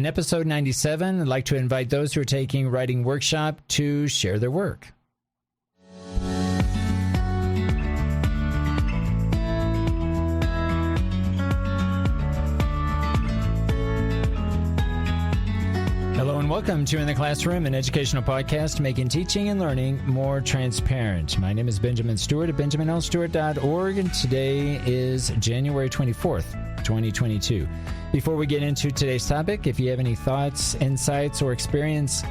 In episode 97, I'd like to invite those who are taking writing workshop to share their work. Hello and welcome to In the Classroom, an educational podcast making teaching and learning more transparent. My name is Benjamin Stewart at benjaminlstewart.org, and today is January 24th, 2022. Before we get into today's topic, if you have any thoughts, insights, or experience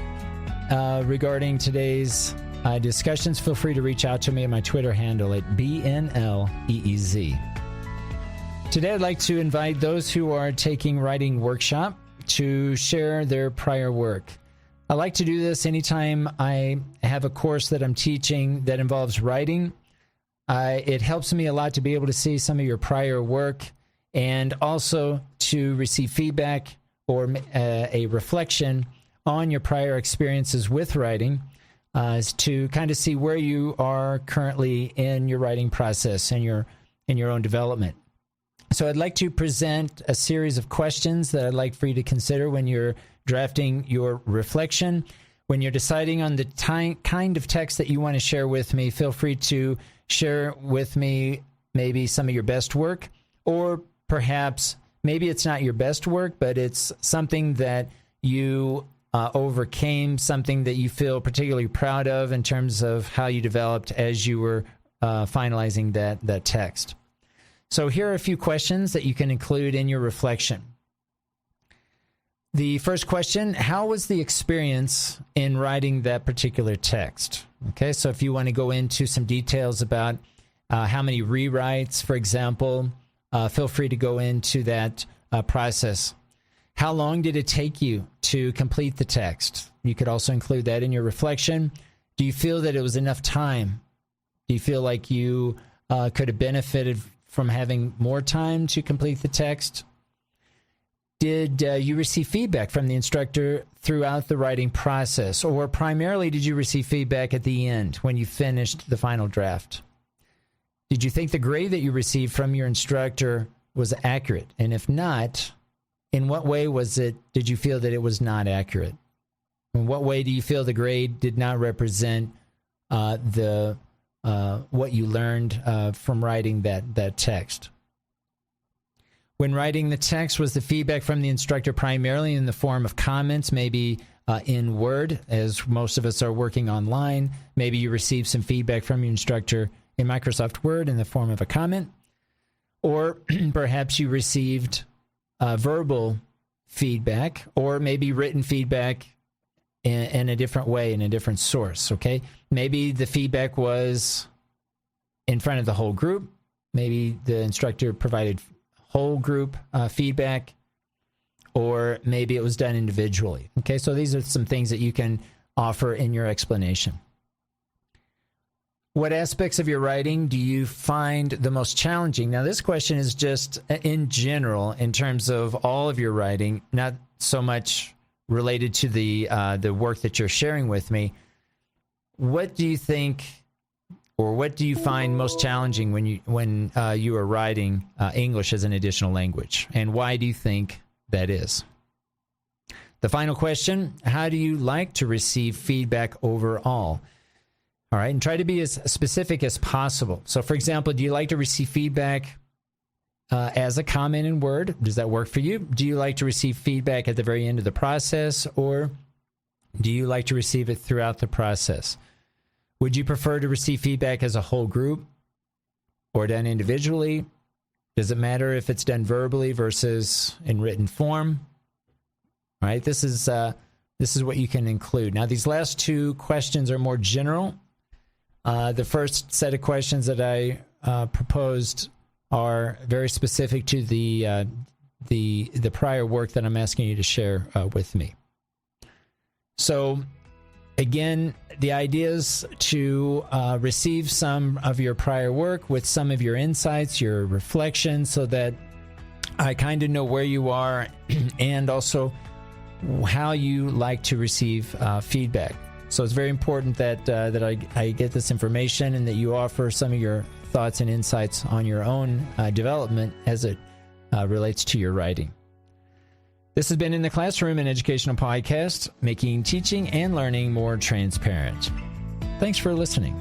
regarding today's discussions, feel free to reach out to me at my Twitter handle at BNLEEZ. Today I'd like to invite those who are taking writing workshop to share their prior work. I like to do this anytime I have a course that I'm teaching that involves writing. It helps me a lot to be able to see some of your prior work and also to receive feedback or a reflection on your prior experiences with writing, to kind of see where you are currently in your writing process and in your own development. So I'd like to present a series of questions that I'd like for you to consider when you're drafting your reflection. When you're deciding on the kind of text that you want to share with me, feel free to share with me maybe some of your best work, or perhaps maybe it's not your best work, but it's something that you overcame, something that you feel particularly proud of in terms of how you developed as you were finalizing that text. So here are a few questions that you can include in your reflection. The first question: how was the experience in writing that particular text? Okay, so if you want to go into some details about how many rewrites, for example, feel free to go into that process. How long did it take you to complete the text? You could also include that in your reflection. Do you feel that it was enough time? Do you feel like you could have benefited from having more time to complete the text? Did you receive feedback from the instructor throughout the writing process, or primarily did you receive feedback at the end when you finished the final draft? Did you think the grade that you received from your instructor was accurate? And if not, in what way did you feel that it was not accurate? In what way do you feel the grade did not represent what you learned from writing that text? When writing the text, was the feedback from the instructor primarily in the form of comments, maybe in Word, as most of us are working online? Maybe you received some feedback from your instructor in Microsoft Word in the form of a comment, or perhaps you received verbal feedback, or maybe written feedback in a different way, in a different source, okay? Maybe the feedback was in front of the whole group. Maybe the instructor provided whole group feedback, or maybe it was done individually, okay? So these are some things that you can offer in your explanation. What aspects of your writing do you find the most challenging? Now, this question is just in general in terms of all of your writing, not so much related to the work that you're sharing with me. What do you think, or what do you find most challenging when you are writing English as an additional language, and why do you think that is? The final question: how do you like to receive feedback overall? All right, and try to be as specific as possible. So, for example, do you like to receive feedback as a comment in Word? Does that work for you? Do you like to receive feedback at the very end of the process, or do you like to receive it throughout the process? Would you prefer to receive feedback as a whole group or done individually? Does it matter if it's done verbally versus in written form? All right, this is what you can include. Now, these last two questions are more general. The first set of questions that I proposed are very specific to the prior work that I'm asking you to share with me. So, again, the idea is to receive some of your prior work with some of your insights, your reflections, so that I kind of know where you are and also how you like to receive feedback. So it's very important that I get this information and that you offer some of your thoughts and insights on your own development as it relates to your writing. This has been In the Classroom, an educational podcast making teaching and learning more transparent. Thanks for listening.